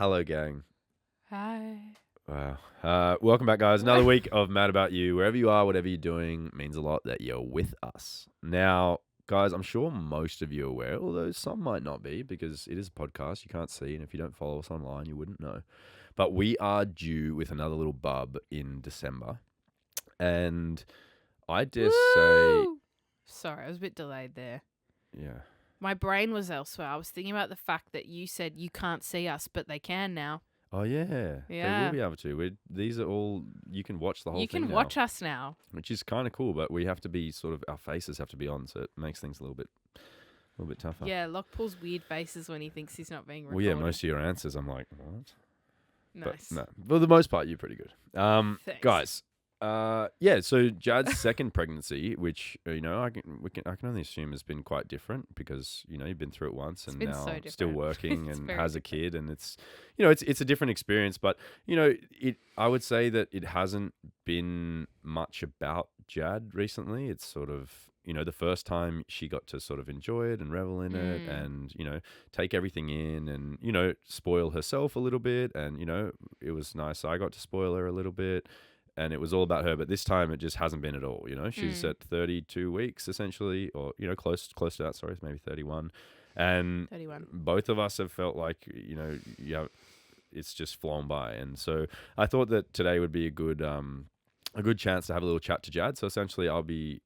Hello, gang. Hi. Wow. Welcome back, guys. Another week of Mad About You. Wherever you are, whatever you're doing, means a lot that you're with us. Now, guys, I'm sure most of you are aware, although some might not be, because it is a podcast. You can't see, and if you don't follow us online, you wouldn't know. But we are due with another little bub in December. And I dare say, Woo! Sorry, I was a bit delayed there. yeah. My brain was elsewhere. I was thinking about the fact that you said you can't see us, but they can now. Oh, yeah. They Yeah. will be able to. These are all, you can watch the whole You thing can now, watch us now. which is kind of cool, but we have to be our faces have to be on, so it makes things a little bit tougher. Yeah, Locke pulls weird faces when he thinks he's not being Well, recorded. yeah, most of your answers, I'm like, what? Nice. But no, for the most part, you're pretty good. Thanks. Guys, so Jad's second pregnancy, which I can only assume has been quite different because you've been through it once and been now so still different. working It's and very has a different. kid, and it's it's a different experience. But I would say that it hasn't been much about Jad recently. It's sort of the first time she got to sort of enjoy it and revel in it and, take everything in and, spoil herself a little bit. And, it was nice. I got to spoil her a little bit and it was all about her. But this time it just hasn't been at all. She's at 32 weeks essentially, or, close to that. Sorry, maybe 31. And 31. both of us have felt like, it's just flown by. And so I thought that today would be a good chance to have a little chat to Jad. So essentially I'll be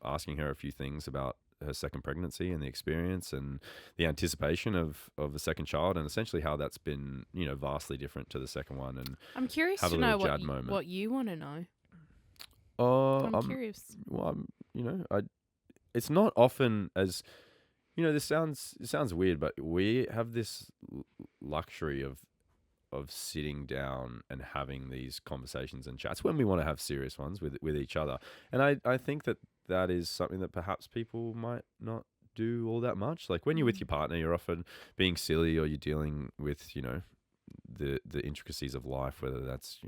asking her a few things about her second pregnancy and the experience and the anticipation of a second child, and essentially how that's been, vastly different to the second one. And I'm curious have to a know little Jad moment. what you want to know. I'm curious. Well, it's not often as, this sounds weird, but we have this luxury of sitting down and having these conversations and chats when we want to have serious ones with each other. And I think that is something that perhaps people might not do all that much. Like when you're with your partner, you're often being silly or you're dealing with, the intricacies of life, whether that's,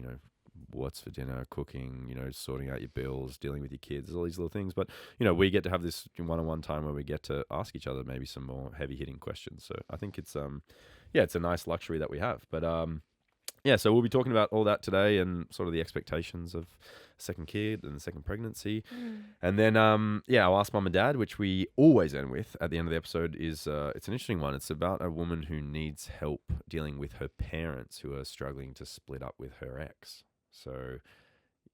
what's for dinner, cooking, sorting out your bills, dealing with your kids, all these little things. But, we get to have this one-on-one time where we get to ask each other maybe some more heavy-hitting questions. So I think it's it's a nice luxury that we have. But so we'll be talking about all that today and sort of the expectations of a second kid and the second pregnancy. And then I'll ask mum and dad, which we always end with at the end of the episode. Is it's an interesting one. It's about a woman who needs help dealing with her parents who are struggling to split up with her ex. So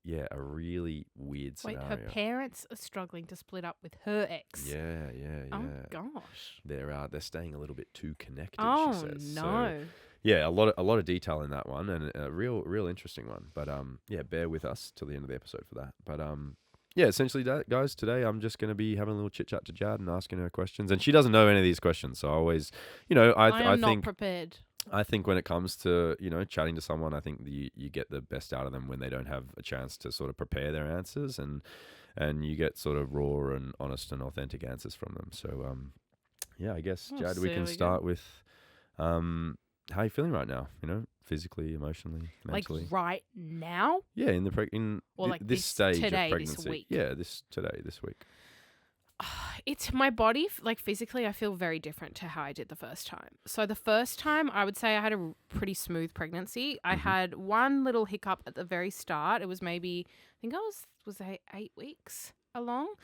yeah, a really weird scenario. Wait, her parents are struggling to split up with her ex. Yeah. Oh gosh. They're staying a little bit too connected, Oh she says. no. So, yeah, a lot of detail in that one, and a real interesting one. But bear with us till the end of the episode for that. But essentially, guys, today I'm just going to be having a little chit chat to Jad and asking her questions, and she doesn't know any of these questions, so I always, I am I not think prepared. I think when it comes to chatting to someone, I think you get the best out of them when they don't have a chance to sort of prepare their answers, and you get sort of raw and honest and authentic answers from them. So I guess Jad, we can start with how are you feeling right now? Physically, emotionally, mentally. Like right now? Yeah, this stage today, of pregnancy. this week. Yeah, this week. It's my body, like physically, I feel very different to how I did the first time. So the first time, I would say I had a pretty smooth pregnancy. I had one little hiccup at the very start. It was maybe, I think I was 8 weeks along,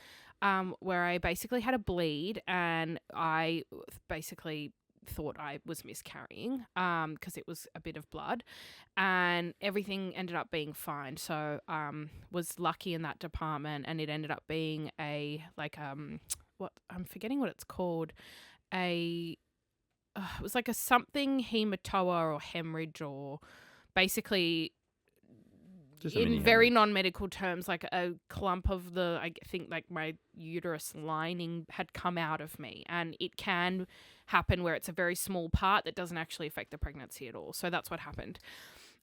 where I basically had a bleed and I basically thought I was miscarrying because it was a bit of blood, and everything ended up being fine. So was lucky in that department, and it ended up being what I'm forgetting what it's called, it was like a something hematoa or hemorrhage, or basically in very non-medical terms, like a clump of I think like my uterus lining had come out of me, and it can happen where it's a very small part that doesn't actually affect the pregnancy at all. So that's what happened.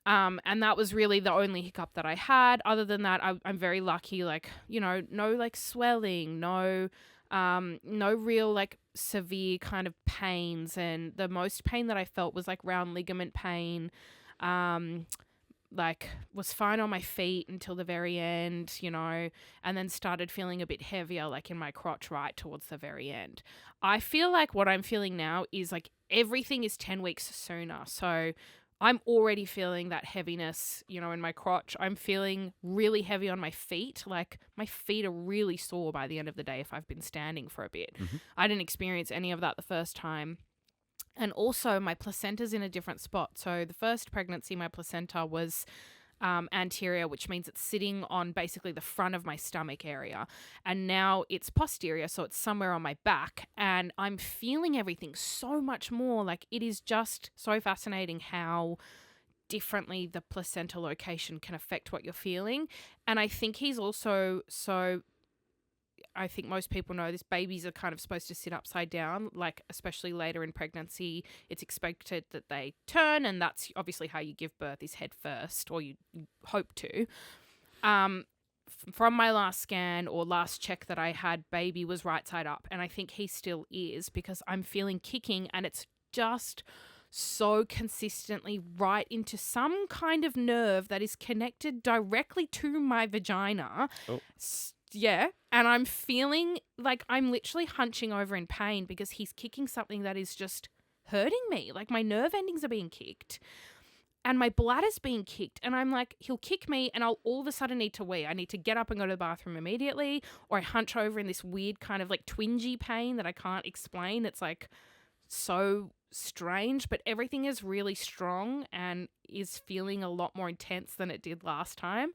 And that was really the only hiccup that I had. Other than that, I'm very lucky, like, no like swelling, no real like severe kind of pains. And the most pain that I felt was like round ligament pain, like was fine on my feet until the very end, and then started feeling a bit heavier, like in my crotch right towards the very end. I feel like what I'm feeling now is like everything is 10 weeks sooner. So I'm already feeling that heaviness, in my crotch. I'm feeling really heavy on my feet. Like my feet are really sore by the end of the day if I've been standing for a bit. Mhm. I didn't experience any of that the first time. And also my placenta's in a different spot. So the first pregnancy, my placenta was anterior, which means it's sitting on basically the front of my stomach area. And now it's posterior, so it's somewhere on my back. And I'm feeling everything so much more. Like, it is just so fascinating how differently the placenta location can affect what you're feeling. And I think he's also I think most people know this, babies are kind of supposed to sit upside down, like especially later in pregnancy. It's expected that they turn, and that's obviously how you give birth, is head first, or you hope to. From my last scan or last check that I had, baby was right side up, and I think he still is, because I'm feeling kicking, and it's just so consistently right into some kind of nerve that is connected directly to my vagina. Oh. Yeah, and I'm feeling like I'm literally hunching over in pain because he's kicking something that is just hurting me. Like, my nerve endings are being kicked and my bladder's being kicked, and I'm like, he'll kick me and I'll all of a sudden need to wee. I need to get up and go to the bathroom immediately, or I hunch over in this weird kind of like twingy pain that I can't explain. It's like so strange, but everything is really strong and is feeling a lot more intense than it did last time.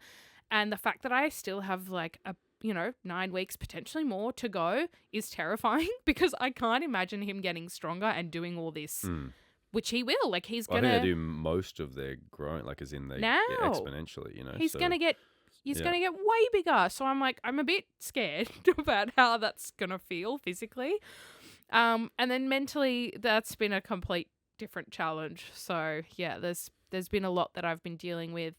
And the fact that I still have like 9 weeks, potentially more to go is terrifying because I can't imagine him getting stronger and doing all this, which he will. Like, he's I going to... think they do most of their growing, like as in they now get exponentially, He's going to get... He's going to get way bigger. So I'm like, I'm a bit scared about how that's going to feel physically. And then mentally, that's been a complete different challenge. So yeah, there's been a lot that I've been dealing with.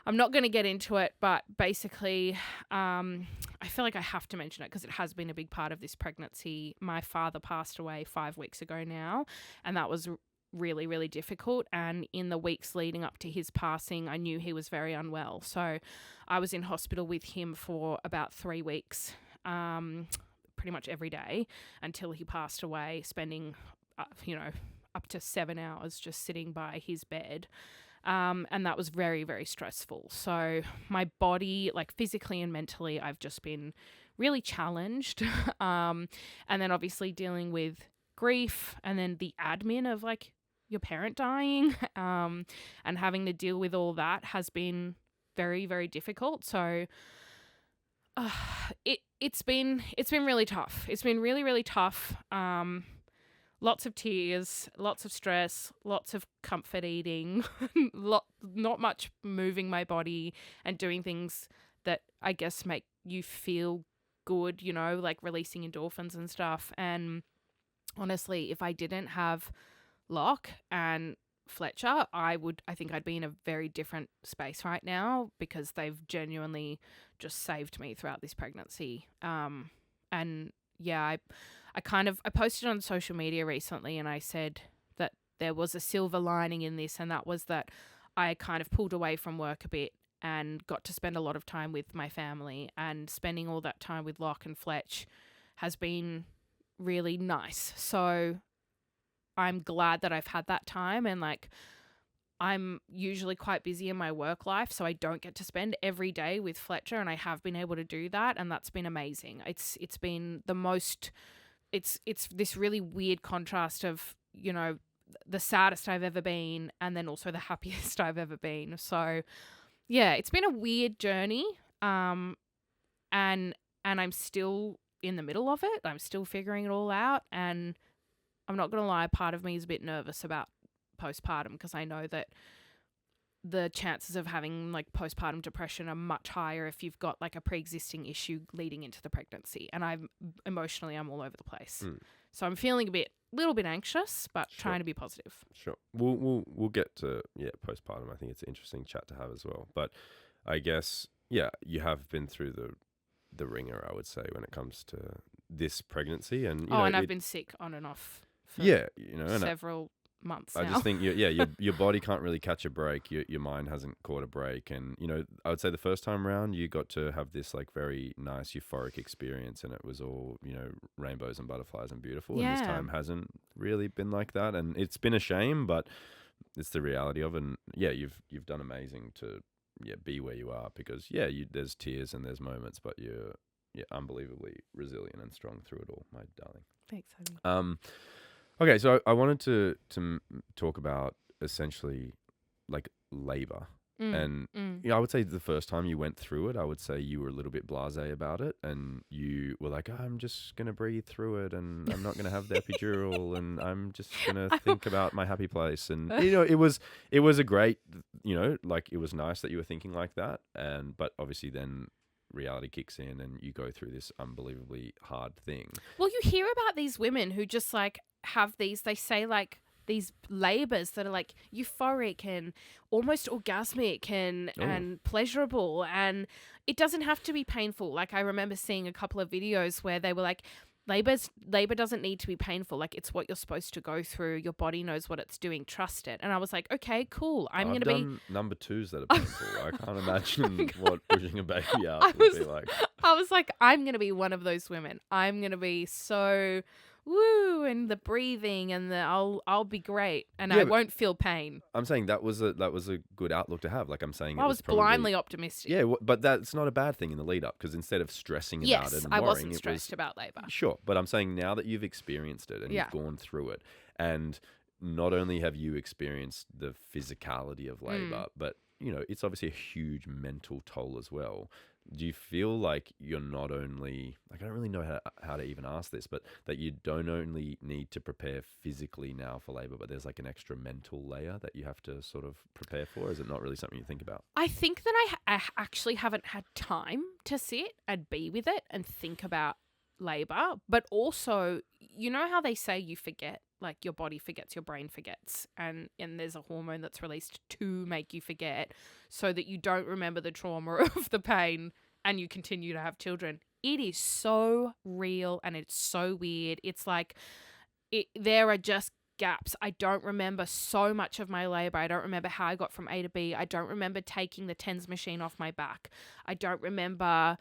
I'm not going to get into it, but basically, I feel like I have to mention it because it has been a big part of this pregnancy. My father passed away 5 weeks ago now, and that was really, really difficult. And in the weeks leading up to his passing, I knew he was very unwell. So I was in hospital with him for about 3 weeks, pretty much every day until he passed away, spending, up to 7 hours just sitting by his bed. And that was very, very stressful. So my body, like physically and mentally, I've just been really challenged. And then obviously dealing with grief, and then the admin of like your parent dying, and having to deal with all that has been very, very difficult. So it's been really tough. It's been really, really tough. Lots of tears, lots of stress, lots of comfort eating, not much moving my body and doing things that I guess make you feel good, like releasing endorphins and stuff. And honestly, if I didn't have Locke and Fletcher, I think I'd be in a very different space right now, because they've genuinely just saved me throughout this pregnancy. And yeah, I posted on social media recently, and I said that there was a silver lining in this, and that was that I kind of pulled away from work a bit and got to spend a lot of time with my family, and spending all that time with Locke and Fletch has been really nice. So I'm glad that I've had that time, and like, I'm usually quite busy in my work life, so I don't get to spend every day with Fletcher, and I have been able to do that, and that's been amazing. It's been the most... It's this really weird contrast of, the saddest I've ever been and then also the happiest I've ever been. So yeah, it's been a weird journey. And I'm still in the middle of it. I'm still figuring it all out. And I'm not going to lie, part of me is a bit nervous about postpartum, because I know that the chances of having like postpartum depression are much higher if you've got like a pre-existing issue leading into the pregnancy. And I'm all over the place. So I'm feeling a little bit anxious, but trying to be positive. Sure. We'll get to postpartum. I think it's an interesting chat to have as well. But I guess you have been through the ringer, I would say, when it comes to this pregnancy, and and I've been sick on and off for and several months I now. just think, your body can't really catch a break. Your mind hasn't caught a break. And, I would say the first time around, you got to have this like very nice euphoric experience and it was all, rainbows and butterflies and beautiful. And this Yeah. time hasn't really been like that. And it's been a shame, but it's the reality of it. And yeah, you've done amazing to be where you are because, there's tears and there's moments, but you're unbelievably resilient and strong through it all, my darling. Thanks, honey. Okay, so I wanted to talk about essentially like labor. And I would say the first time you went through it, I would say you were a little bit blasé about it, and you were like, "I'm just gonna breathe through it, and I'm not gonna have the epidural, and I'm just gonna think about my happy place." And it was a great, like it was nice that you were thinking like that, but obviously then reality kicks in and you go through this unbelievably hard thing. Well, you hear about these women who just like have these, they say like these labors that are like euphoric and almost orgasmic and pleasurable, and it doesn't have to be painful. Like I remember seeing a couple of videos where they were like, labor doesn't need to be painful. Like it's what you're supposed to go through. Your body knows what it's doing. Trust it. And I was like, okay, cool. I've done number twos that are painful. I can't imagine what pushing a baby out would be like. I was like, I'm going to be one of those women. I'm going to be so woo, and the breathing and I'll be great and I won't feel pain. I'm saying that was a good outlook to have. Like I'm saying, I was blindly optimistic. Yeah, but that's not a bad thing in the lead up because instead of stressing about it and I worrying, wasn't stressed about labor. Sure, but I'm saying now that you've experienced it and you've gone through it, and not only have you experienced the physicality of labor, but it's obviously a huge mental toll as well. Do you feel like you're not only, like I don't really know how to even ask this, but that you don't only need to prepare physically now for labor, but there's like an extra mental layer that you have to sort of prepare for? Is it not really something you think about? I think that I actually haven't had time to sit and be with it and think about labor, but also, you know how they say you forget, like your body forgets, your brain forgets, and there's a hormone that's released to make you forget so that you don't remember the trauma of the pain and you continue to have children. It is so real and it's so weird. It's like there are just gaps. I don't remember so much of my labor. I don't remember how I got from A to B. I don't remember taking the TENS machine off my back. I don't remember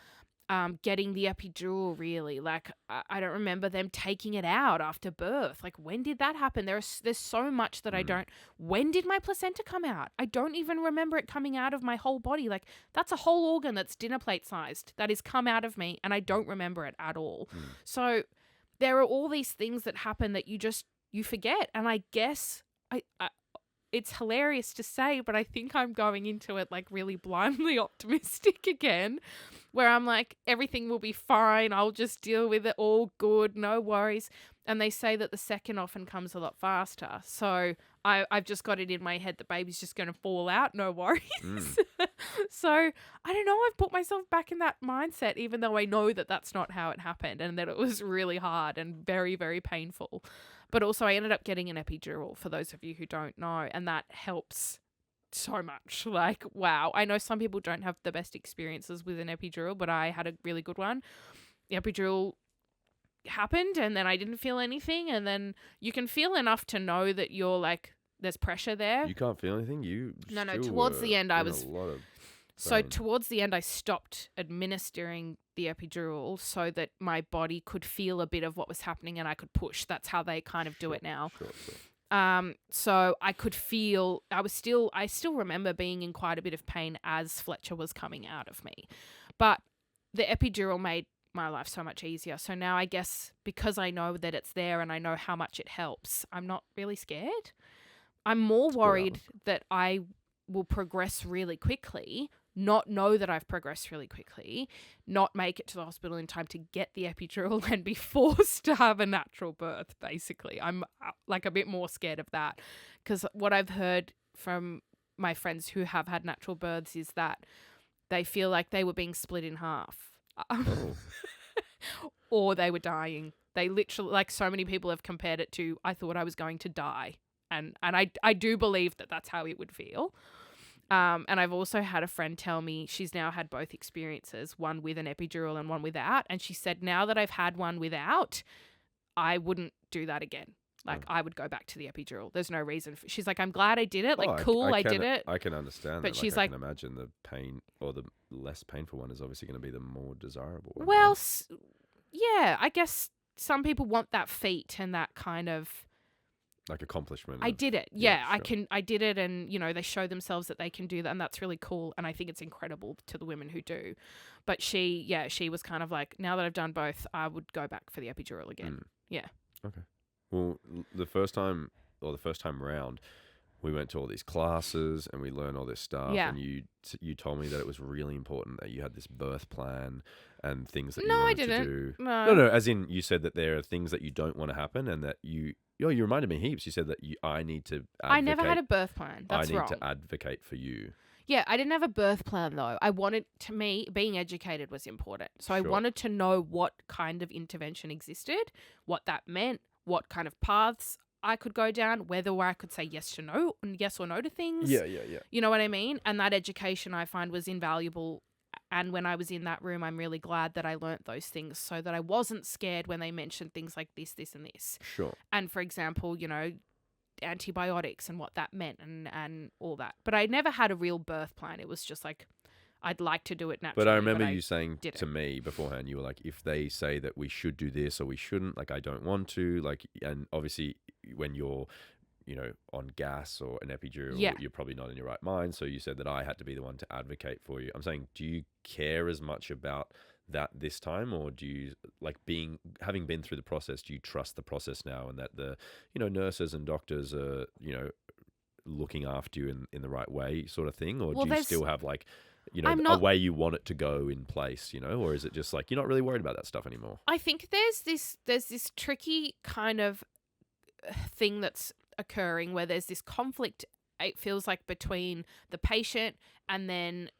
getting the epidural, really. Like, I don't remember them taking it out after birth. Like, when did that happen? There's so much that I don't. When did my placenta come out? I don't even remember it coming out of my whole body. Like, that's a whole organ that's dinner plate sized that has come out of me, and I don't remember it at all. So there are all these things that happen that you forget. And I guess I it's hilarious to say, but I think I'm going into it like really blindly optimistic again, where I'm like, everything will be fine. I'll just deal with it, all good, no worries. And they say that the second often comes a lot faster. So I've just got it in my head that baby's just going to fall out, no worries. So I don't know, I've put myself back in that mindset, even though I know that that's not how it happened and that it was really hard and very, very painful. But also I ended up getting an epidural, for those of you who don't know, and that helps so much. Like, wow. I know some people don't have the best experiences with an epidural, but I had a really good one. The epidural happened and then I didn't feel anything, and then you can feel enough to know that you're like, there's pressure there. You can't feel anything? No, towards the end I was... So pain. towards the end, I stopped administering the epidural so that my body could feel a bit of what was happening and I could push. That's how they kind of do it now. Sure. So I could feel, I still remember being in quite a bit of pain as Fletcher was coming out of me. But the epidural made my life so much easier. So now I guess because I know that it's there and I know how much it helps, I'm not really scared. I'm more worried that I will progress really quickly, not know that I've progressed really quickly, not make it to the hospital in time to get the epidural and be forced to have a natural birth, basically. I'm like a bit more scared of that, because what I've heard from my friends who have had natural births is that they feel like they were being split in half. Or they were dying. They literally, like, so many people have compared it to, I thought I was going to die. And I do believe that that's how it would feel. And I've also had a friend tell me she's now had both experiences, one with an epidural and one without. And she said, now that I've had one without, I wouldn't do that again. Like, I would go back to the epidural. There's no reason. She's like, I'm glad I did it. Like, Oh, cool, I did it. I can understand But that. she's I like, can imagine the pain, or the less painful one is obviously going to be the more desirable one. well, right? yeah, I guess some people want that feat and that kind of, Like accomplishment. I did it. Yeah, sure. I did it. And, you know, they show themselves that they can do that. And that's really cool. And I think it's incredible to the women who do. But she was kind of like, now that I've done both, I would go back for the epidural again. Yeah. Okay. Well, the first time round, we went to all these classes and we learned all this stuff. Yeah. And you told me that it was really important that you had this birth plan and things that you No, I wanted to didn't. do. No. No, as in you said that there are things that you don't want to happen and that you reminded me heaps. You said that I need to advocate. I never had a birth plan. That's wrong. I need to advocate for you. Yeah, I didn't have a birth plan though. To me, being educated was important. So I wanted to know what kind of intervention existed, what that meant, what kind of paths I could go down, whether I could say yes or no to things. Yeah. You know what I mean? And that education I find was invaluable. And when I was in that room, I'm really glad that I learnt those things so that I wasn't scared when they mentioned things like this, and this. Sure. And for example, you know, antibiotics and what that meant and all that. But I never had a real birth plan. It was just like, I'd like to do it naturally. But I remember you saying to it. me beforehand, you were like, if they say that we should do this or we shouldn't, like, I don't want to, like, and obviously when you're, you know, on gas or an epidural, you're probably not in your right mind. So you said that I had to be the one to advocate for you. I'm saying, do you care as much about that this time, or do you, like, having been through the process, do you trust the process now and that the, you know, nurses and doctors are, you know, looking after you in the right way sort of thing? Or do you still have, like, you know, a way you want it to go in place, you know? Or is it just like, you're not really worried about that stuff anymore? I think there's this tricky kind of thing that's occurring where there's this conflict, it feels like, between the patient and then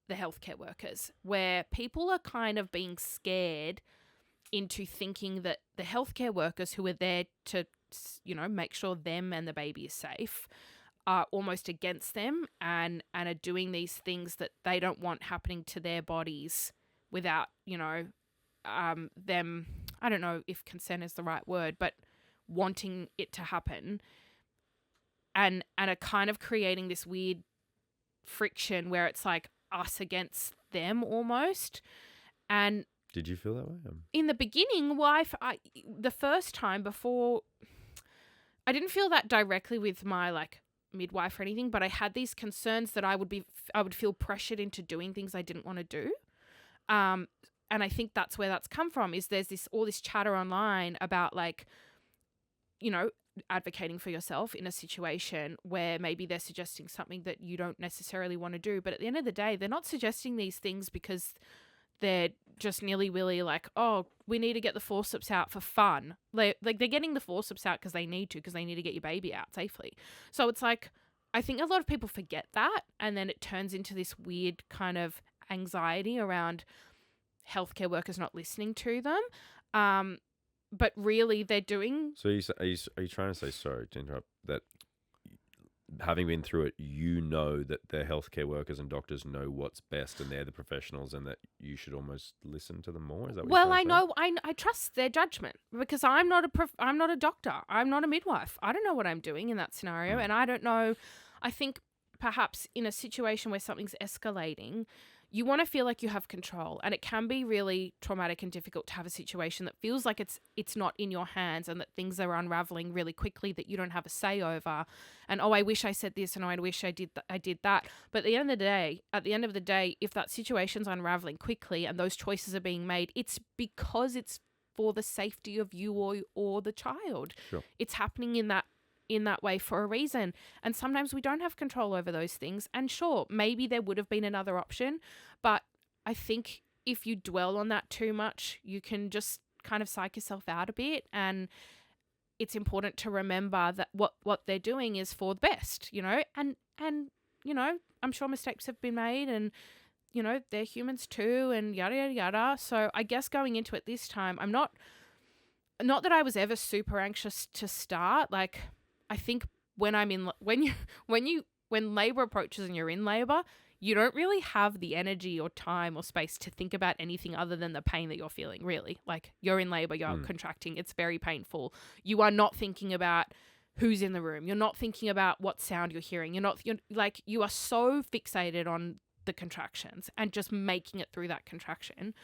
the healthcare workers, where people are kind of being scared into thinking that the healthcare workers who are there to, you know, make sure them and the baby is safe are almost against them and are doing these things that they don't want happening to their bodies without, you know, them, I don't know if consent is the right word, but wanting it to happen, and are kind of creating this weird friction where it's like us against them almost. And did you feel that way? In the beginning, the first time before, I didn't feel that directly with my, like, midwife or anything, but I had these concerns that I would feel pressured into doing things I didn't want to do. And I think that's where that's come from, is there's all this chatter online about, like, you know, advocating for yourself in a situation where maybe they're suggesting something that you don't necessarily want to do. But at the end of the day, they're not suggesting these things because they're just nilly-willy like, oh, we need to get the forceps out for fun. They're getting the forceps out because they need to get your baby out safely. So it's like, I think a lot of people forget that, and then it turns into this weird kind of anxiety around healthcare workers not listening to them. But really, they're doing. So are you trying to say, sorry to interrupt, that having been through it, you know that the healthcare workers and doctors know what's best and they're the professionals, and that you should almost listen to them more? Is that what Well, you're I trying to know I trust their judgment because I'm not a doctor. I'm not a midwife. I don't know what I'm doing in that scenario, and I don't know. I think perhaps in a situation where something's escalating, you want to feel like you have control, and it can be really traumatic and difficult to have a situation that feels like it's not in your hands and that things are unraveling really quickly that you don't have a say over. And I wish I said this, and I wish I did that. But at the end of the day, if that situation's unraveling quickly and those choices are being made, it's because it's for the safety of you or the child. Sure. It's happening in that way for a reason. And sometimes we don't have control over those things. And sure, maybe there would have been another option, but I think if you dwell on that too much, you can just kind of psych yourself out a bit. And it's important to remember that what they're doing is for the best, you know, and you know, I'm sure mistakes have been made, and you know, they're humans too, and yada yada yada. So I guess going into it this time, I'm not that I was ever super anxious to start. Like, I think when labor approaches and you're in labor, you don't really have the energy or time or space to think about anything other than the pain that you're feeling, really. Like, you're in labor, you're contracting, it's very painful. You are not thinking about who's in the room. You're not thinking about what sound you're hearing. You are so fixated on the contractions and just making it through that contraction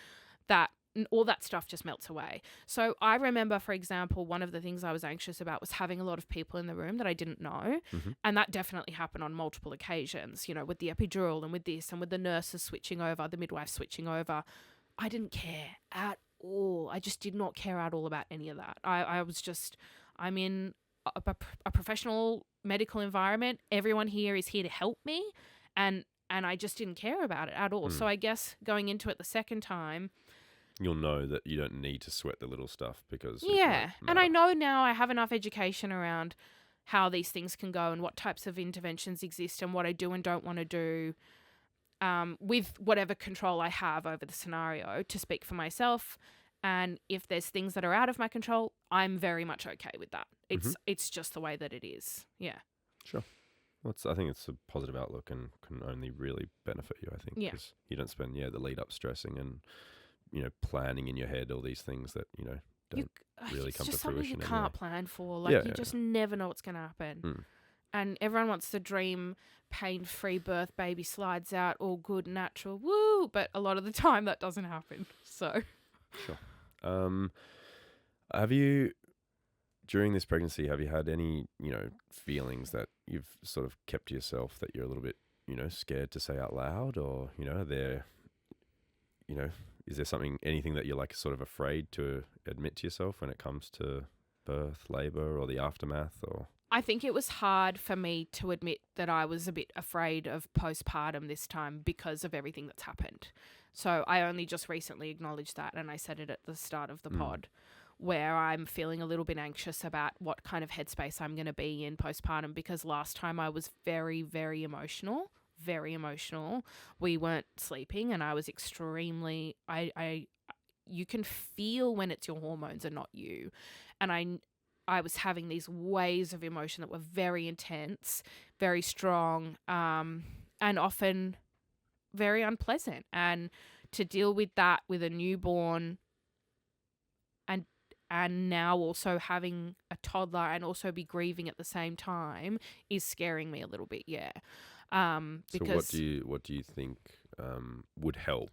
that all that stuff just melts away. So I remember, for example, one of the things I was anxious about was having a lot of people in the room that I didn't know. And that definitely happened on multiple occasions, with the epidural and with this and with the nurses switching over, the midwife switching over. I didn't care at all. I just did not care at all about any of that. I'm in a professional medical environment. Everyone here is here to help me. And I just didn't care about it at all. So I guess going into it the second time, you'll know that you don't need to sweat the little stuff because and I know now I have enough education around how these things can go and what types of interventions exist and what I do and don't want to do with whatever control I have over the scenario to speak for myself. And if there's things that are out of my control, I'm very much okay with that. It's just the way that it is. Yeah. Sure. Well, I think it's a positive outlook and can only really benefit you, I think. Because you don't spend the lead up stressing and planning in your head all these things that, don't really come to fruition. It's just something you can't plan for. You just never know what's going to happen. And everyone wants the dream pain-free birth, baby slides out, all good, natural, woo! But a lot of the time that doesn't happen. So. Sure. Have you, during this pregnancy, have you had any, feelings that you've sort of kept to yourself that you're a little bit, scared to say out loud, or, is there anything that you're like sort of afraid to admit to yourself when it comes to birth, labor, or the aftermath? Or I think it was hard for me to admit that I was a bit afraid of postpartum this time because of everything that's happened. So I only just recently acknowledged that, and I said it at the start of the pod, where I'm feeling a little bit anxious about what kind of headspace I'm going to be in postpartum, because last time I was very, very emotional. We weren't sleeping, and I was extremely, you can feel when it's your hormones and not you. And I was having these waves of emotion that were very intense, very strong, and often very unpleasant. And to deal with that with a newborn and now also having a toddler and also be grieving at the same time is scaring me a little bit, because so what do you think would help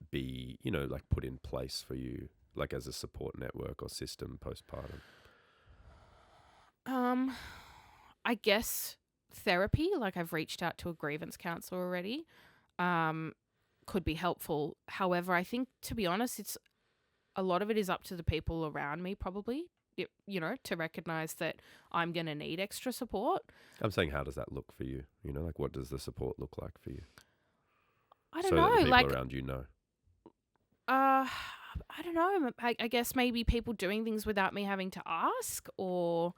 be, put in place for you, like as a support network or system postpartum? I guess therapy, like I've reached out to a grievance counsellor already, could be helpful. However, I think, to be honest, a lot of it is up to the people around me probably, to recognise that I'm going to need extra support. I'm saying, how does that look for you? What does the support look like for you? I don't know. That the people around you know. I don't know. I guess maybe people doing things without me having to ask, or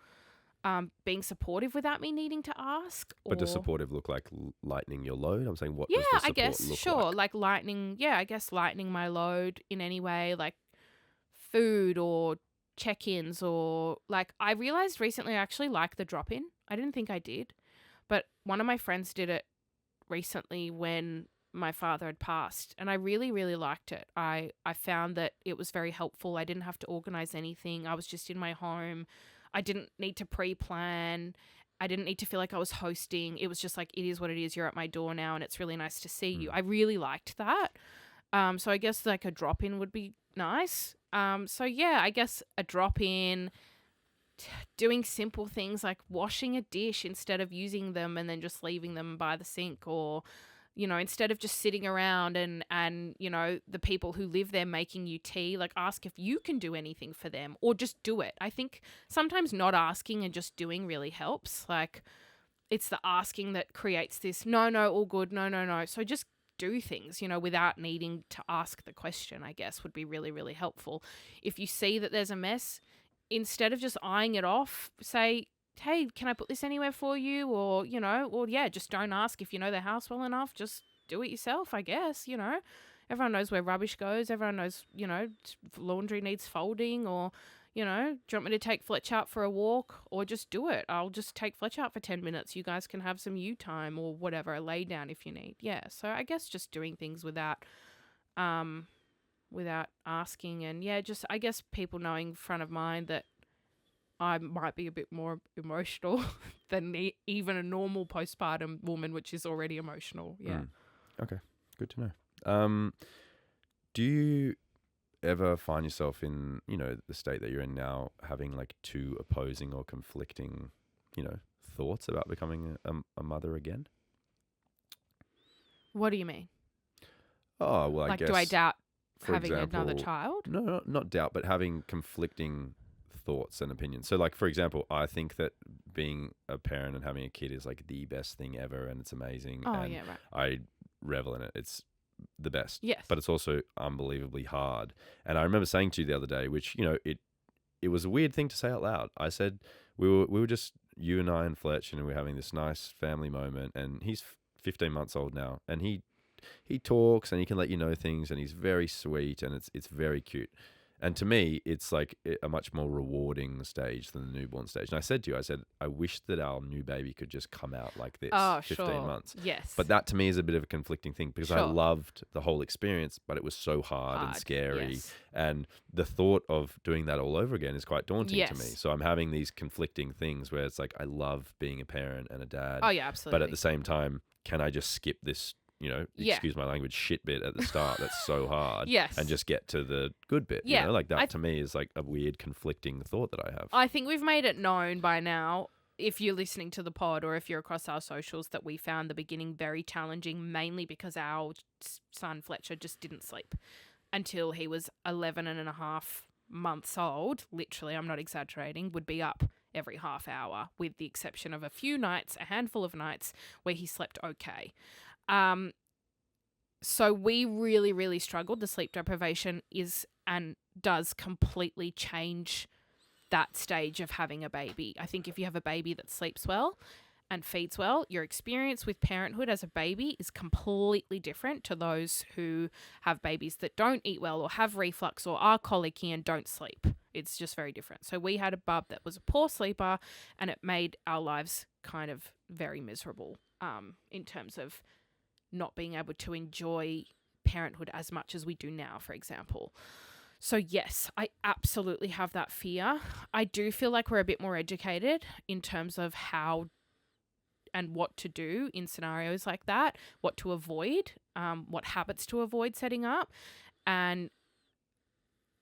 being supportive without me needing to ask. But does supportive look like lightening your load? I'm saying, what does the support I guess, look sure. like? Lightening my load in any way, like food or check-ins, or I realized recently I actually like the drop-in. I didn't think I did, but one of my friends did it recently when my father had passed, and I really, really liked it. I found that it was very helpful. I didn't have to organize anything. I was just in my home. I didn't need to pre-plan. I didn't need to feel like I was hosting. It was just like, it is what it is. You're at my door now, and it's really nice to see you. I really liked that. So I guess a drop-in would be nice. I guess a drop-in, doing simple things like washing a dish instead of using them and then just leaving them by the sink, or, instead of just sitting around and the people who live there making you tea, ask if you can do anything for them, or just do it. I think sometimes not asking and just doing really helps. It's the asking that creates this, no, all good, no. So just do things, without needing to ask the question, I guess, would be really, really helpful. If you see that there's a mess, instead of just eyeing it off, say, hey, can I put this anywhere for you? Or, just don't ask. If you know the house well enough, just do it yourself, I guess, Everyone knows where rubbish goes. Everyone knows, laundry needs folding, or, You know, do you want me to take Fletch out for a walk or just do it? I'll just take Fletch out for 10 minutes. You guys can have some you time or whatever, a lay down if you need. Yeah. So I guess just doing things without asking, and just I guess people knowing front of mind that I might be a bit more emotional than even a normal postpartum woman, which is already emotional. Yeah. Okay. Good to know. Do you ever find yourself in, the state that you're in now, having like two opposing or conflicting, thoughts about becoming a mother again? What do you mean? Oh, well, I Like, guess. do I doubt for having another example, child? No, not doubt, but having conflicting thoughts and opinions. So, like, for example, I think that being a parent and having a kid is like the best thing ever, and it's amazing. Oh, and yeah, right. I revel in it. It's the best. Yes. But it's also unbelievably hard. And I remember saying to you the other day, which, it was a weird thing to say out loud. I said we were just you and I and Fletch, and we were having this nice family moment. And he's 15 months old now, and he talks and he can let you know things, and he's very sweet, and it's very cute. And to me, it's like a much more rewarding stage than the newborn stage. And I said to you, I wish that our new baby could just come out like this, Oh, 15 sure. months. Yes. But that to me is a bit of a conflicting thing, because I Sure. loved the whole experience, but it was so hard and scary. Yes. And the thought of doing that all over again is quite daunting to me. Yes. So I'm having these conflicting things where it's like, I love being a parent and a dad. Oh, yeah, absolutely. But at the same time, can I just skip this, excuse my language, shit bit at the start that's so hard, Yes. and just get to the good bit? Yeah. Like that to me is like a weird conflicting thought that I have. I think we've made it known by now, if you're listening to the pod or if you're across our socials, that we found the beginning very challenging, mainly because our son Fletcher just didn't sleep until he was 11 and a half months old. Literally, I'm not exaggerating, would be up every half hour, with the exception of a few nights, a handful of nights, where he slept okay. So we really, really struggled. The sleep deprivation is and does completely change that stage of having a baby. I think if you have a baby that sleeps well and feeds well, your experience with parenthood as a baby is completely different to those who have babies that don't eat well or have reflux or are colicky and don't sleep. It's just very different. So we had a bub that was a poor sleeper, and it made our lives kind of very miserable in terms of not being able to enjoy parenthood as much as we do now, for example. So yes, I absolutely have that fear. I do feel like we're a bit more educated in terms of how and what to do in scenarios like that, what to avoid, what habits to avoid setting up, and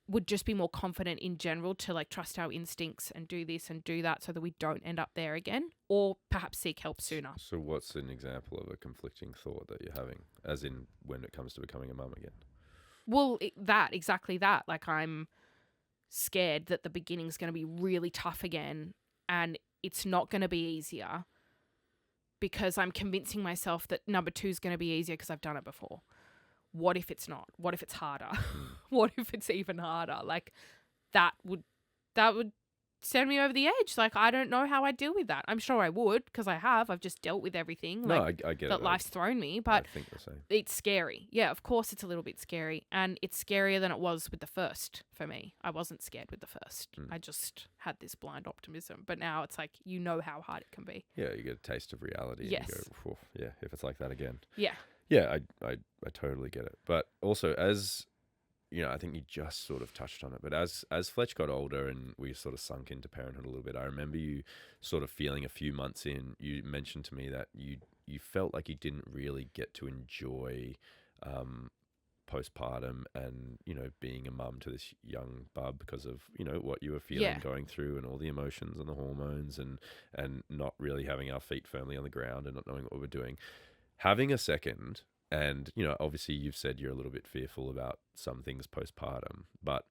would just be more confident in general to like trust our instincts and do this and do that so that we don't end up there again, or perhaps seek help sooner. So what's an example of a conflicting thought that you're having, as in when it comes to becoming a mum again? Well, exactly that. Like, I'm scared that the beginning's going to be really tough again, and it's not going to be easier, because I'm convincing myself that number 2 is going to be easier because I've done it before. What if it's not? What if it's harder? What if it's even harder? Like, that would send me over the edge. Like, I don't know how I'd deal with that. I'm sure I would, because I've just dealt with everything. No, like, I get that it. life's thrown me, but I think the same. it's scary. Yeah, of course it's a little bit scary, and it's scarier than it was with the first for me. I wasn't scared with the first. I just had this blind optimism, but now it's like, you know how hard it can be. Yeah, you get a taste of reality. Yes. And you go, "Oof, yeah, if it's like that again." Yeah. Yeah, I totally get it. But also, as I think you just sort of touched on it, but as Fletch got older and we sort of sunk into parenthood a little bit, I remember you sort of feeling a few months in, you mentioned to me that you felt like you didn't really get to enjoy postpartum and, being a mum to this young bub because of, what you were feeling going through and all the emotions and the hormones and not really having our feet firmly on the ground and not knowing what we were doing. Having a second, and, obviously you've said you're a little bit fearful about some things postpartum, but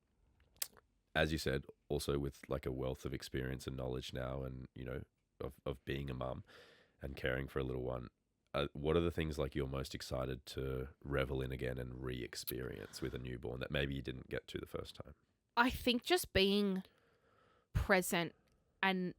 as you said, also with like a wealth of experience and knowledge now and, of being a mum and caring for a little one, what are the things like you're most excited to revel in again and re-experience with a newborn that maybe you didn't get to the first time? I think just being present and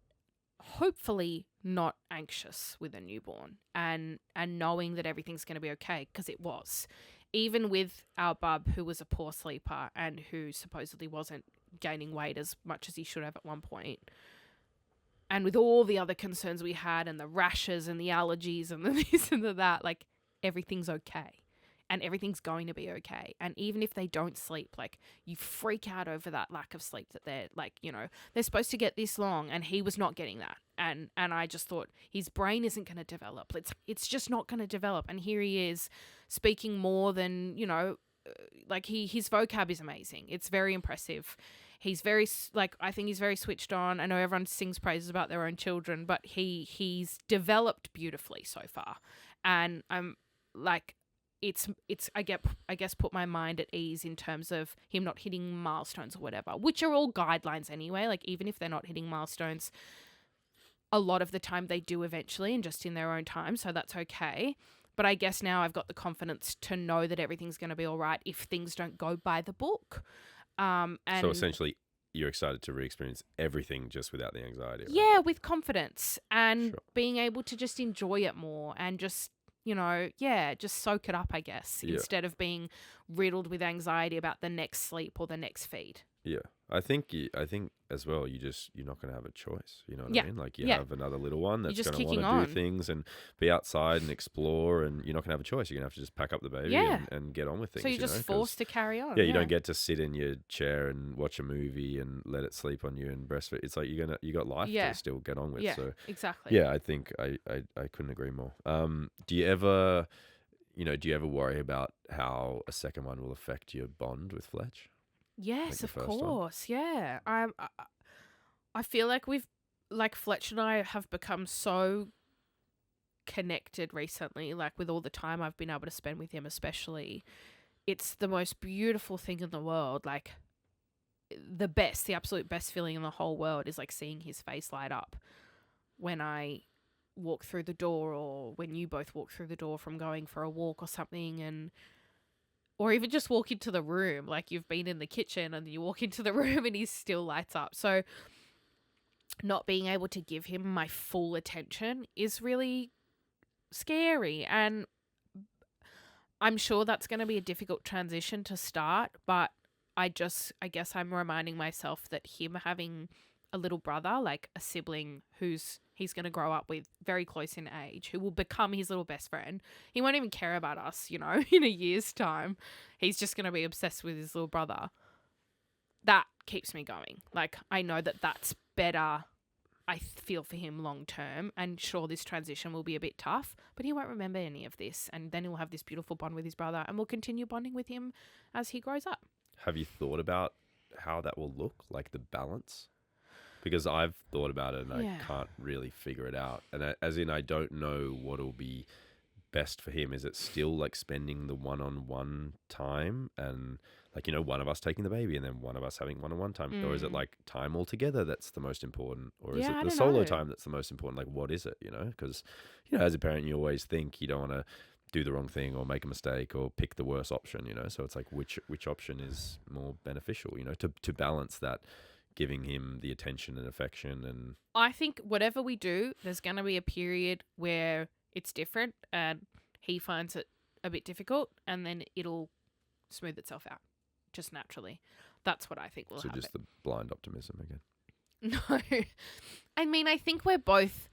hopefully not anxious with a newborn, and knowing that everything's going to be okay, because it was. Even with our bub, who was a poor sleeper and who supposedly wasn't gaining weight as much as he should have at one point. And with all the other concerns we had and the rashes and the allergies and the this and the that, like everything's okay. And everything's going to be okay. And even if they don't sleep, like you freak out over that lack of sleep that they're like, you know, they're supposed to get this long and he was not getting that. And I just thought his brain isn't going to develop. It's just not going to develop. And here he is speaking more than, you know, like his vocab is amazing. It's very impressive. He's very, like, I think he's very switched on. I know everyone sings praises about their own children, but he's developed beautifully so far. And I'm like, it's I guess put my mind at ease in terms of him not hitting milestones or whatever, which are all guidelines anyway. Like even if they're not hitting milestones, a lot of the time they do eventually and just in their own time. So that's okay. But I guess now I've got the confidence to know that everything's going to be all right if things don't go by the book. And so essentially you're excited to re-experience everything just without the anxiety. Right? Yeah, with confidence and Sure. being able to just enjoy it more and just, you know, just soak it up, I guess, instead of being riddled with anxiety about the next sleep or the next feed. Yeah. I think as well, you're not going to have a choice. You know what Yeah. I mean? Like you Yeah. have another little one that's just going to kicking want to on. do things and be outside and explore, and you're not going to have a choice. You're going to have to just pack up the baby Yeah. and get on with things. So you're just know? 'Cause, forced to carry on. yeah, you don't get to sit in your chair and watch a movie and let it sleep on you and breastfeed. It's like you got life Yeah. to still get on with. Yeah, So exactly. yeah, I think I couldn't agree more. Do you ever worry about how a second one will affect your bond with Fletch? Yes, the of first one? course. Yeah. I feel like Fletch and I have become so connected recently, like with all the time I've been able to spend with him especially. It's the most beautiful thing in the world. Like the absolute best feeling in the whole world is like seeing his face light up when I walk through the door or when you both walk through the door from going for a walk or something, or even just walk into the room, like you've been in the kitchen and you walk into the room and he still lights up. So not being able to give him my full attention is really scary. And I'm sure that's going to be a difficult transition to start, but I guess I'm reminding myself that him having a little brother, like a sibling he's going to grow up with very close in age, who will become his little best friend. He won't even care about us, you know, in a year's time. He's just going to be obsessed with his little brother. That keeps me going. Like, I know that that's better, I feel, for him long term. And sure, this transition will be a bit tough, but he won't remember any of this. And then he'll have this beautiful bond with his brother and we'll continue bonding with him as he grows up. Have you thought about how that will look, like the balance? Because I've thought about it and I can't really figure it out. And as in, I don't know what will be best for him. Is it still like spending the one-on-one time and like, you know, one of us taking the baby and then one of us having one-on-one time? Or is it like time altogether that's the most important? Or is it the solo time that's the most important? Like, what is it, you know? Because, you know, as a parent, you always think you don't want to do the wrong thing or make a mistake or pick the worst option, you know? So it's like, which option is more beneficial, you know, to balance that, giving him the attention and affection. And I think whatever we do, there's going to be a period where it's different and he finds it a bit difficult and then it'll smooth itself out just naturally. That's what I think will happen. So just the blind optimism again. No. I mean, I think we're both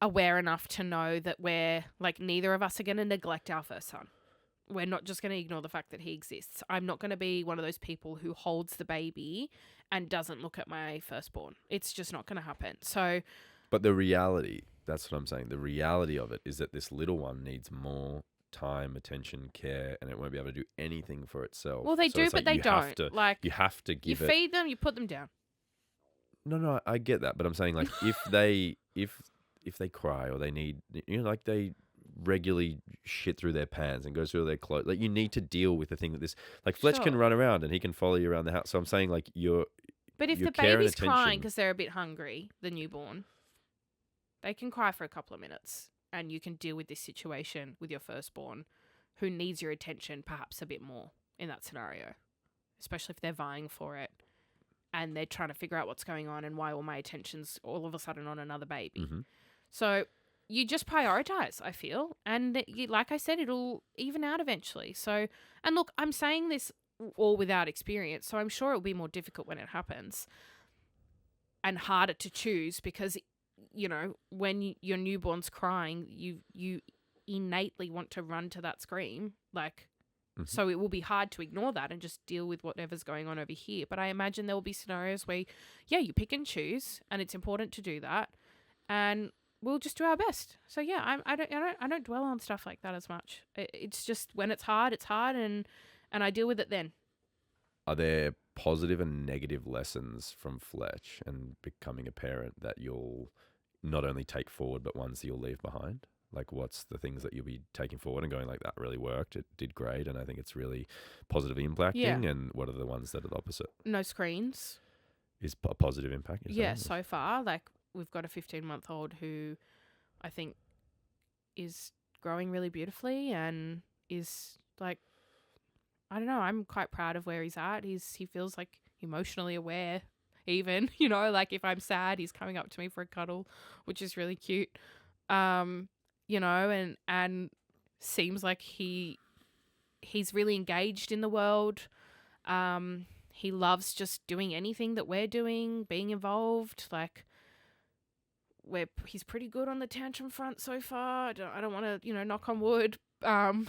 aware enough to know that we're like, neither of us are going to neglect our first son. We're not just going to ignore the fact that he exists. I'm not going to be one of those people who holds the baby and doesn't look at my firstborn. It's just not going to happen. So, but the reality, that's what I'm saying. The reality of it is that this little one needs more time, attention, care, and it won't be able to do anything for itself. Well, they do, but they don't. You have to give it. You feed them, you put them down. No, I get that, but I'm saying like if they cry or they need, you know, like they regularly shit through their pants and goes through their clothes, like you need to deal with the thing that this, like Fletch can run around and he can follow you around the house. So I'm saying like but if the baby's crying because they're a bit hungry, the newborn, they can cry for a couple of minutes and you can deal with this situation with your firstborn who needs your attention perhaps a bit more in that scenario, especially if they're vying for it and they're trying to figure out what's going on and why all my attention's all of a sudden on another baby. Mm-hmm. So you just prioritize, I feel. And like I said, it'll even out eventually. So, and look, I'm saying this all without experience. So I'm sure it'll be more difficult when it happens and harder to choose because, you know, when your newborn's crying, you innately want to run to that scream. Like, so it will be hard to ignore that and just deal with whatever's going on over here. But I imagine there will be scenarios where, yeah, you pick and choose, and it's important to do that, and we'll just do our best. So yeah, I don't dwell on stuff like that as much. It's just when it's hard, and I deal with it then. Are there positive and negative lessons from Fletch and becoming a parent that you'll not only take forward, but ones that you'll leave behind? Like, what's the things that you'll be taking forward and going like, that really worked, it did great, and I think it's really positively impacting? Yeah. And what are the ones that are the opposite? No screens. Is a positive impact? Yeah, so far. Like, we've got a 15-month-old who I think is growing really beautifully and is like, I don't know, I'm quite proud of where he's at. He feels like emotionally aware even, you know, like if I'm sad, he's coming up to me for a cuddle, which is really cute. You know, and seems like he's really engaged in the world. He loves just doing anything that we're doing, being involved. Like, he's pretty good on the tantrum front so far. I don't want to, you know, knock on wood. We're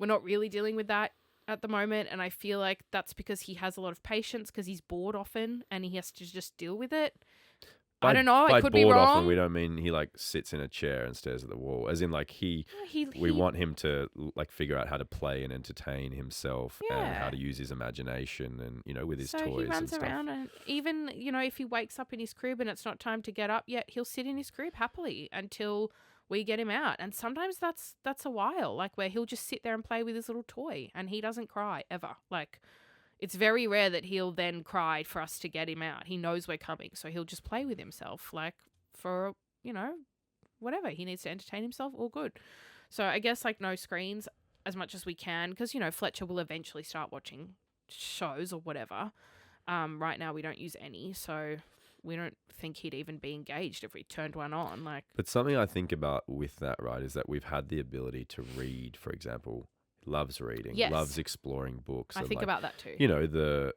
not really dealing with that at the moment, and I feel like that's because he has a lot of patience because he's bored often and he has to just deal with it. I don't know. I could be wrong. Often, we don't mean he like sits in a chair and stares at the wall. As in, like we want him to like figure out how to play and entertain himself and how to use his imagination and, you know, with his toys and stuff. So he runs around, and even, you know, if he wakes up in his crib and it's not time to get up yet, he'll sit in his crib happily until we get him out. And sometimes that's a while, like where he'll just sit there and play with his little toy and he doesn't cry ever. Like, it's very rare that he'll then cry for us to get him out. He knows we're coming, so he'll just play with himself, like, for, you know, whatever. He needs to entertain himself, all good. So I guess, like, no screens as much as we can because, you know, Fletcher will eventually start watching shows or whatever. Right now we don't use any, so we don't think he'd even be engaged if we turned one on. Like, but something I think about with that, right, is that we've had the ability to read, for example. Loves reading, loves exploring books. I think about that too. You know, the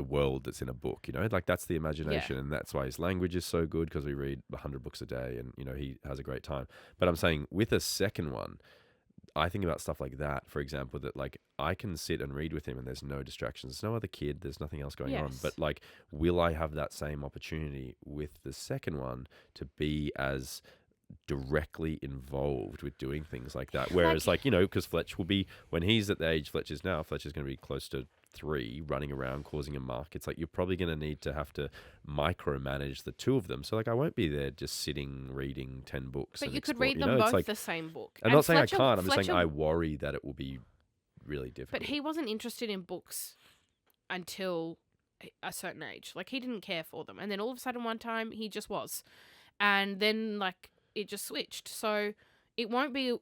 world that's in a book, you know, like that's the imagination, and that's why his language is so good because we read 100 books a day and, you know, he has a great time. But I'm saying with a second one, I think about stuff like that, for example, that like I can sit and read with him and there's no distractions. There's no other kid. There's nothing else going on. But like, will I have that same opportunity with the second one to be as directly involved with doing things like that? Whereas like, you know, because Fletch will be, when he's at the age Fletch is now, Fletch is going to be close to 3, running around causing a muck. It's like you're probably going to need to have to micromanage the two of them. So like I won't be there just sitting reading 10 books. But you could read them both like, the same book. I'm not saying I can't. I'm just saying I worry that it will be really difficult. But he wasn't interested in books until a certain age. Like, he didn't care for them. And then all of a sudden one time he just was. And then like it just switched. So it won't be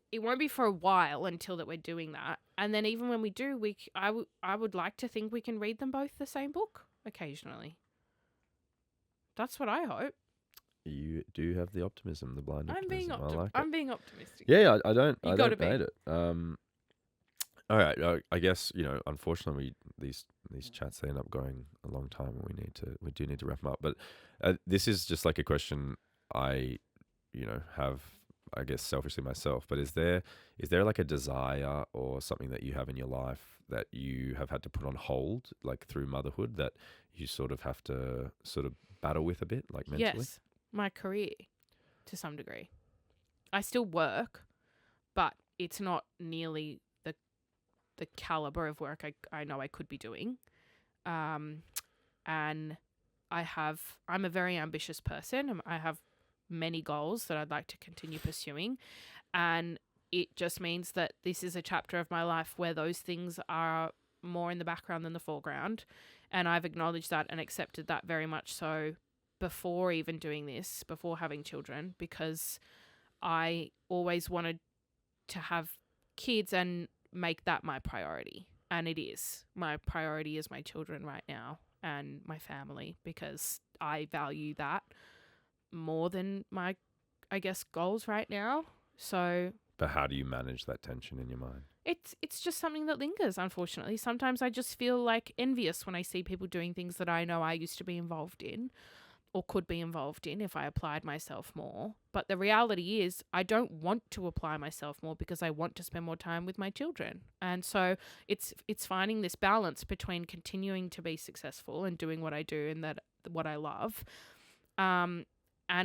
for a while until that we're doing that. And then even when we do, I would like to think we can read them both the same book occasionally. That's what I hope. You do have the optimism, the blind optimism. I'm being optimistic. Yeah, I don't hate it. All right, I guess, you know, unfortunately these chats, they end up going a long time, and we do need to wrap them up. But this is just like a question I, you know, have, I guess, selfishly myself, but is there like a desire or something that you have in your life that you have had to put on hold, like through motherhood, that you sort of have to sort of battle with a bit, like mentally? Yes, my career, to some degree. I still work, but it's not nearly the caliber of work I know I could be doing. And I'm a very ambitious person. I have many goals that I'd like to continue pursuing, and it just means that this is a chapter of my life where those things are more in the background than the foreground, and I've acknowledged that and accepted that very much so before even doing this, before having children, because I always wanted to have kids and make that my priority, and it is. My priority is my children right now and my family, because I value that more than my, I guess, goals right now. So, but how do you manage that tension in your mind? it's just something that lingers, unfortunately. Sometimes I just feel like envious when I see people doing things that I know I used to be involved in or could be involved in if I applied myself more. But the reality is I don't want to apply myself more because I want to spend more time with my children. And so it's finding this balance between continuing to be successful and doing what I do and that what I love, and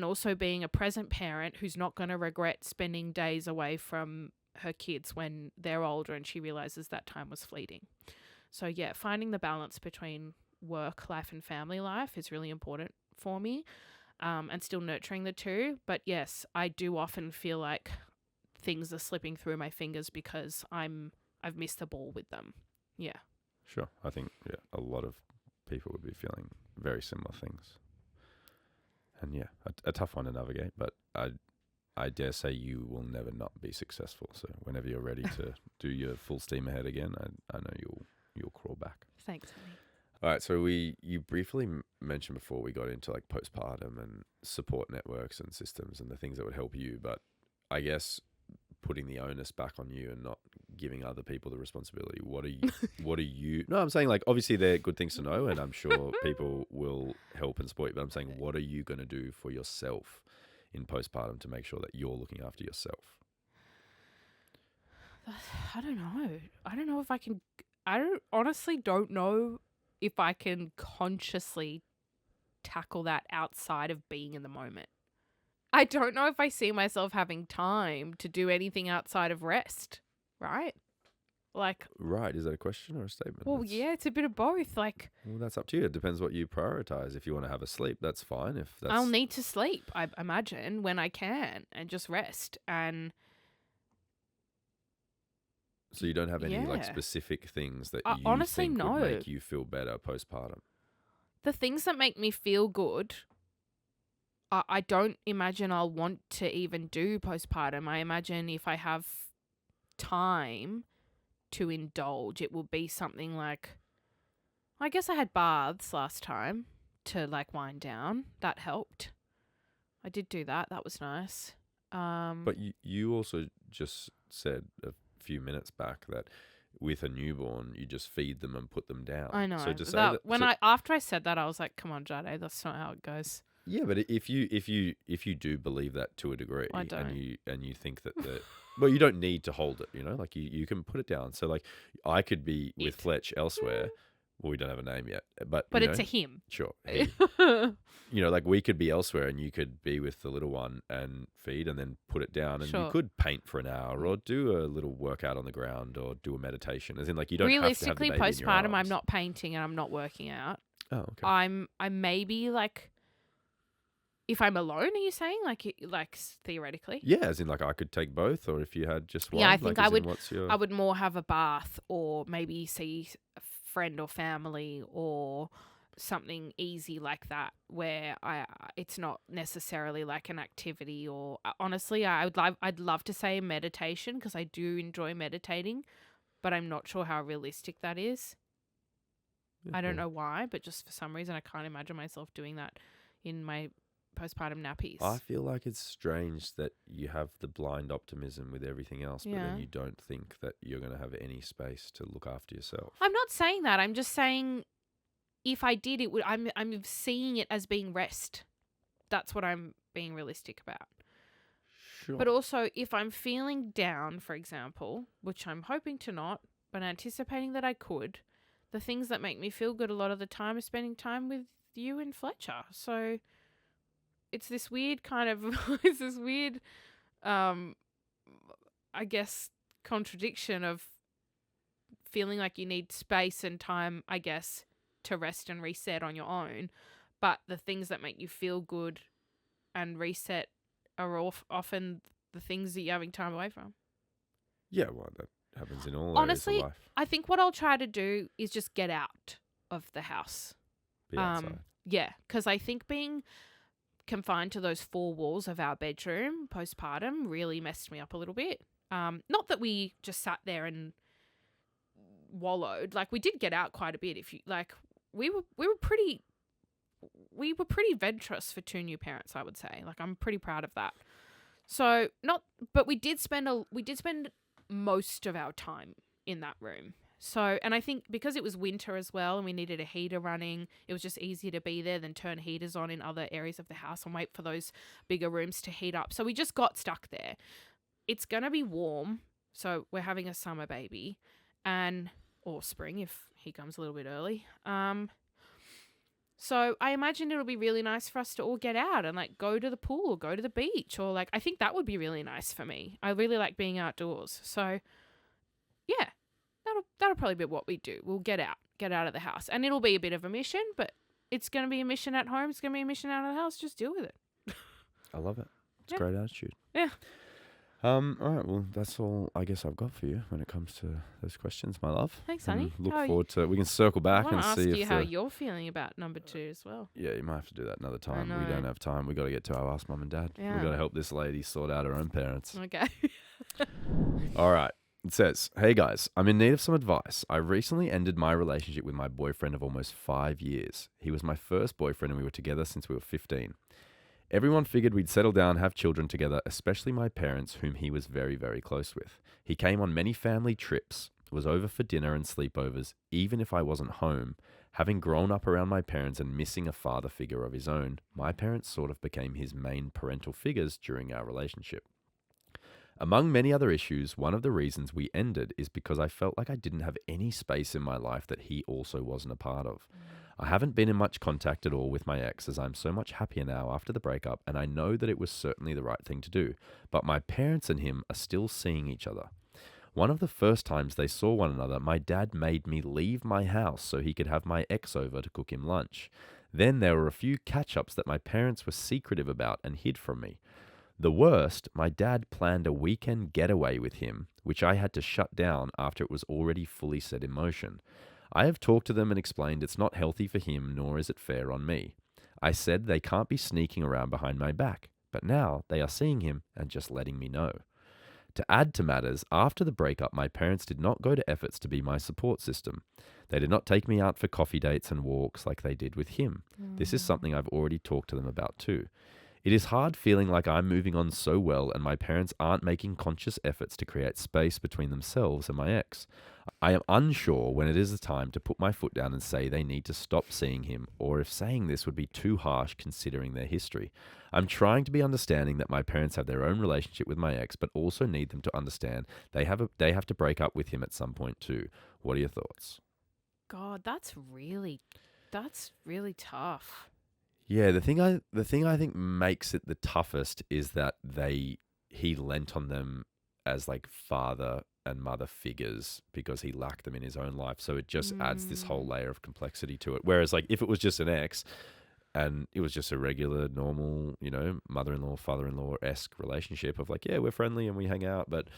also being a present parent who's not going to regret spending days away from her kids when they're older and she realizes that time was fleeting. So yeah, finding the balance between work life and family life is really important for me, and still nurturing the two. But yes, I do often feel like things are slipping through my fingers because I've missed the ball with them. Yeah. Sure. I think a lot of people would be feeling very similar things. And yeah, a tough one to navigate, but I dare say you will never not be successful. So whenever you're ready to do your full steam ahead again, I know you'll crawl back. Thanks, honey. All right, so you briefly mentioned before we got into like postpartum and support networks and systems and the things that would help you, but I guess putting the onus back on you and not giving other people the responsibility. What are you? No, I'm saying like obviously they're good things to know, and I'm sure people will help and support you. But I'm saying, what are you going to do for yourself in postpartum to make sure that you're looking after yourself? I don't know. I don't know if I can. Honestly don't know if I can consciously tackle that outside of being in the moment. I don't know if I see myself having time to do anything outside of rest, right? Like, right. Is that a question or a statement? Well, yeah, it's a bit of both. Like, well, that's up to you. It depends what you prioritize. If you want to have a sleep, that's fine. If that's I'll need to sleep, I imagine, when I can and just rest. And so you don't have any like yeah. specific things that you honestly, think no. would make you feel better postpartum? The things that make me feel good, I don't imagine I'll want to even do postpartum. I imagine if I have time to indulge, it will be something like, I guess I had baths last time to like wind down. That helped. I did do that. That was nice. But you also just said a few minutes back that with a newborn, you just feed them and put them down. I know. So to say that when after I said that, I was like, "Come on, Jadé, that's not how it goes." Yeah, but if you do believe that to a degree, I don't. and you think that well, you don't need to hold it, like you can put it down. So like I could be with Fletch elsewhere. Well, we don't have a name yet, but it's a him. Sure. He, like we could be elsewhere and you could be with the little one and feed and then put it down, and you could paint for an hour or do a little workout on the ground or do a meditation. As in, like, you don't realistically have to have the baby postpartum. in your arms. I'm not painting and I'm not working out. Oh, okay. I maybe like. If I'm alone, are you saying like theoretically? Yeah, as in like I could take both, or if you had just one. Yeah, I think like, I would. I would more have a bath, or maybe see a friend or family, or something easy like that, where it's not necessarily like an activity. Or honestly, I'd love to say meditation because I do enjoy meditating, but I'm not sure how realistic that is. Yeah, I don't know why, but just for some reason I can't imagine myself doing that in my postpartum nappies. I feel like it's strange that you have the blind optimism with everything else, but then you don't think that you're going to have any space to look after yourself. I'm not saying that. I'm just saying if I did, it would. I'm seeing it as being rest. That's what I'm being realistic about. Sure. But also, if I'm feeling down, for example, which I'm hoping to not, but anticipating that I could, the things that make me feel good a lot of the time are spending time with you and Fletcher. So it's this weird kind of, I guess, contradiction of feeling like you need space and time, I guess, to rest and reset on your own. But the things that make you feel good and reset are often the things that you're having time away from. Yeah, well, that happens in all Honestly, areas of life. I think what I'll try to do is just get out of the house. Be outside. Yeah, because I think being confined to those four walls of our bedroom postpartum really messed me up a little bit. Not that we just sat there and wallowed. Like, we did get out quite a bit. If you like, we were pretty adventurous for two new parents, I would say. Like, I'm pretty proud of that. So but we did spend most of our time in that room. So, and I think because it was winter as well and we needed a heater running, it was just easier to be there than turn heaters on in other areas of the house and wait for those bigger rooms to heat up. So we just got stuck there. It's going to be warm. So we're having a summer baby or spring if he comes a little bit early. So I imagine it'll be really nice for us to all get out and like go to the pool or go to the beach, or like, I think that would be really nice for me. I really like being outdoors. So yeah, that'll probably be what we do. We'll get out of the house, and it'll be a bit of a mission, but it's going to be a mission at home. It's going to be a mission out of the house. Just deal with it. I love it. It's a great attitude. Yeah. All right. Well, that's all I guess I've got for you when it comes to those questions, my love. Thanks, honey. Look forward to. We can circle back and see if. I want to ask you how you're feeling about number 2 as well. Yeah, you might have to do that another time. We don't have time. We got to get to our Ask Mum and Dad. Yeah. We got to help this lady sort out her own parents. Okay. All right. It says, "Hey guys, I'm in need of some advice. I recently ended my relationship with my boyfriend of almost 5 years. He was my first boyfriend and we were together since we were 15. Everyone figured we'd settle down, have children together, especially my parents, whom he was very, very close with. He came on many family trips, was over for dinner and sleepovers, even if I wasn't home. Having grown up around my parents and missing a father figure of his own, my parents sort of became his main parental figures during our relationship. Among many other issues, one of the reasons we ended is because I felt like I didn't have any space in my life that he also wasn't a part of. I haven't been in much contact at all with my ex, as I'm so much happier now after the breakup, and I know that it was certainly the right thing to do, but my parents and him are still seeing each other. One of the first times they saw one another, my dad made me leave my house so he could have my ex over to cook him lunch. Then there were a few catch-ups that my parents were secretive about and hid from me. The worst, my dad planned a weekend getaway with him, which I had to shut down after it was already fully set in motion. I have talked to them and explained it's not healthy for him, nor is it fair on me. I said they can't be sneaking around behind my back, but now they are seeing him and just letting me know. To add to matters, after the breakup, my parents did not go to efforts to be my support system. They did not take me out for coffee dates and walks like they did with him. This is something I've already talked to them about too. It is hard feeling like I'm moving on so well and my parents aren't making conscious efforts to create space between themselves and my ex. I am unsure when it is the time to put my foot down and say they need to stop seeing him, or if saying this would be too harsh considering their history. I'm trying to be understanding that my parents have their own relationship with my ex, but also need them to understand they have to break up with him at some point too. What are your thoughts?" God, that's really tough. Yeah, the thing I think makes it the toughest is that he lent on them as like father and mother figures because he lacked them in his own life. So it just adds this whole layer of complexity to it. Whereas like if it was just an ex and it was just a regular, normal, mother-in-law, father-in-law-esque relationship of like, yeah, we're friendly and we hang out, but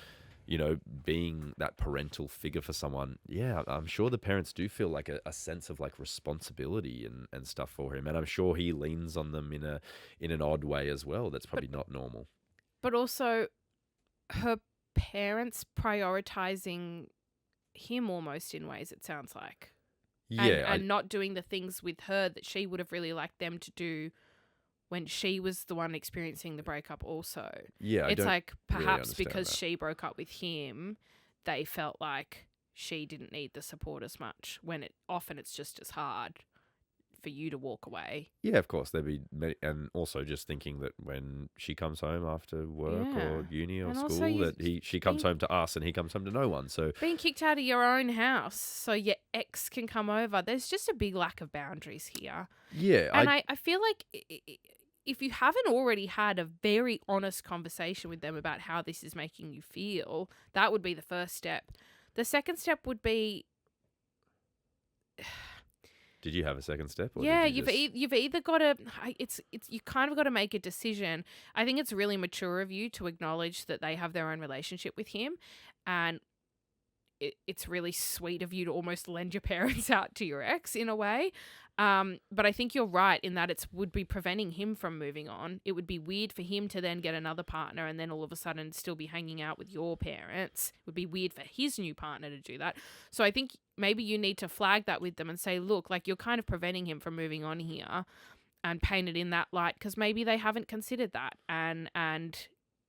being that parental figure for someone, yeah, I'm sure the parents do feel like a sense of like responsibility and stuff for him. And I'm sure he leans on them in an odd way as well. That's probably not normal. But also her parents prioritizing him almost in ways, it sounds like. Yeah. And not doing the things with her that she would have really liked them to do when she was the one experiencing the breakup also. Yeah, it's like perhaps really because that. she broke up with him, they felt like she didn't need the support as much, when often it's just as hard for you to walk away. Yeah, of course. And also just thinking that when she comes home after work or uni or school, that she comes home to us and he comes home to no one. So being kicked out of your own house so your ex can come over, there's just a big lack of boundaries here. Yeah. And I feel like if you haven't already had a very honest conversation with them about how this is making you feel, that would be the first step. The second step would be... Did you have a second step? Or yeah, you've either got to... you kind of got to make a decision. I think it's really mature of you to acknowledge that they have their own relationship with him, and it's really sweet of you to almost lend your parents out to your ex in a way. But I think you're right in that it would be preventing him from moving on. It would be weird for him to then get another partner and then all of a sudden still be hanging out with your parents. It would be weird for his new partner to do that. So I think maybe you need to flag that with them and say, look, like you're kind of preventing him from moving on here, and paint it in that light, because maybe they haven't considered that. And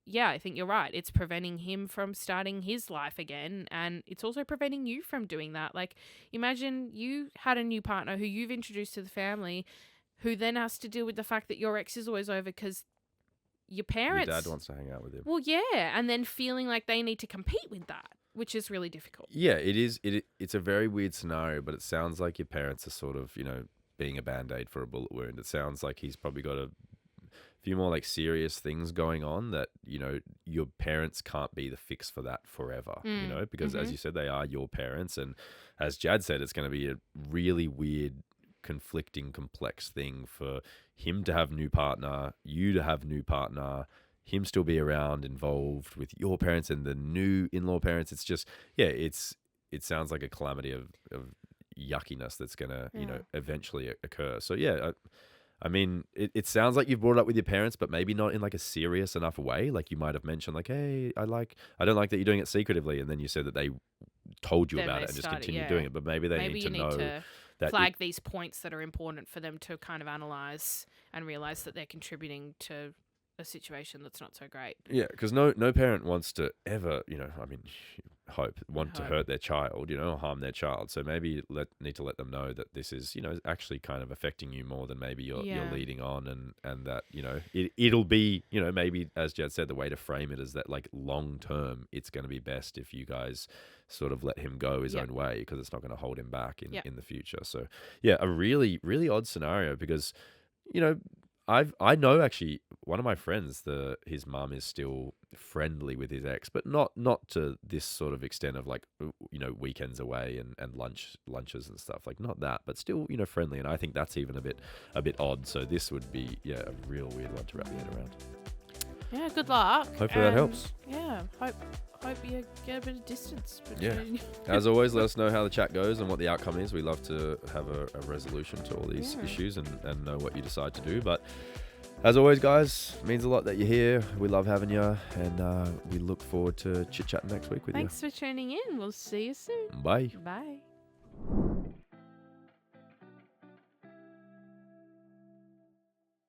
yeah, I think you're right. It's preventing him from starting his life again. And it's also preventing you from doing that. Like, imagine you had a new partner who you've introduced to the family, who then has to deal with the fact that your ex is always over because your parents. Your dad wants to hang out with him. Well, yeah. And then feeling like they need to compete with that, which is really difficult. Yeah, it is. It's a very weird scenario, but it sounds like your parents are sort of, being a Band-Aid for a bullet wound. It sounds like he's probably got a few more like serious things going on that, your parents can't be the fix for that forever, because as you said, they are your parents. And as Jad said, it's going to be a really weird, conflicting, complex thing for him to have new partner, you to have new partner, him still be around, involved with your parents and the new in-law parents. It's just, it sounds like a calamity of yuckiness that's going to, eventually occur. So I mean, it sounds like you've brought it up with your parents, but maybe not in like a serious enough way. Like you might have mentioned like, hey, I don't like that you're doing it secretively. And then you said that they told you Then about they it and just started, continued yeah. doing it. But maybe they Maybe need you to need know to that flag these points that are important for them to kind of analyze and realize that they're contributing to a situation that's not so great. Yeah, because no parent wants to ever, I mean, want to hurt their child, or harm their child. So maybe need to let them know that this is, actually kind of affecting you more than maybe you're leading on, and that, it'll be, maybe as Jad said, the way to frame it is that like long term, it's going to be best if you guys sort of let him go his own way, because it's not going to hold him back in the future. So yeah, a really, really odd scenario because, I know actually one of my friends, his mum is still friendly with his ex, but not to this sort of extent of like, weekends away and lunches and stuff, like not that, but still, friendly. And I think that's even a bit odd. So this would be, a real weird one to wrap your head around. Yeah, good luck. Hopefully that helps. Yeah, hope you get a bit of distance between. Yeah. As always, let us know how the chat goes and what the outcome is. We love to have a resolution to all these issues and know what you decide to do. But as always, guys, it means a lot that you're here. We love having you, and we look forward to chit-chatting next week with you. Thanks for tuning in. We'll see you soon. Bye. Bye.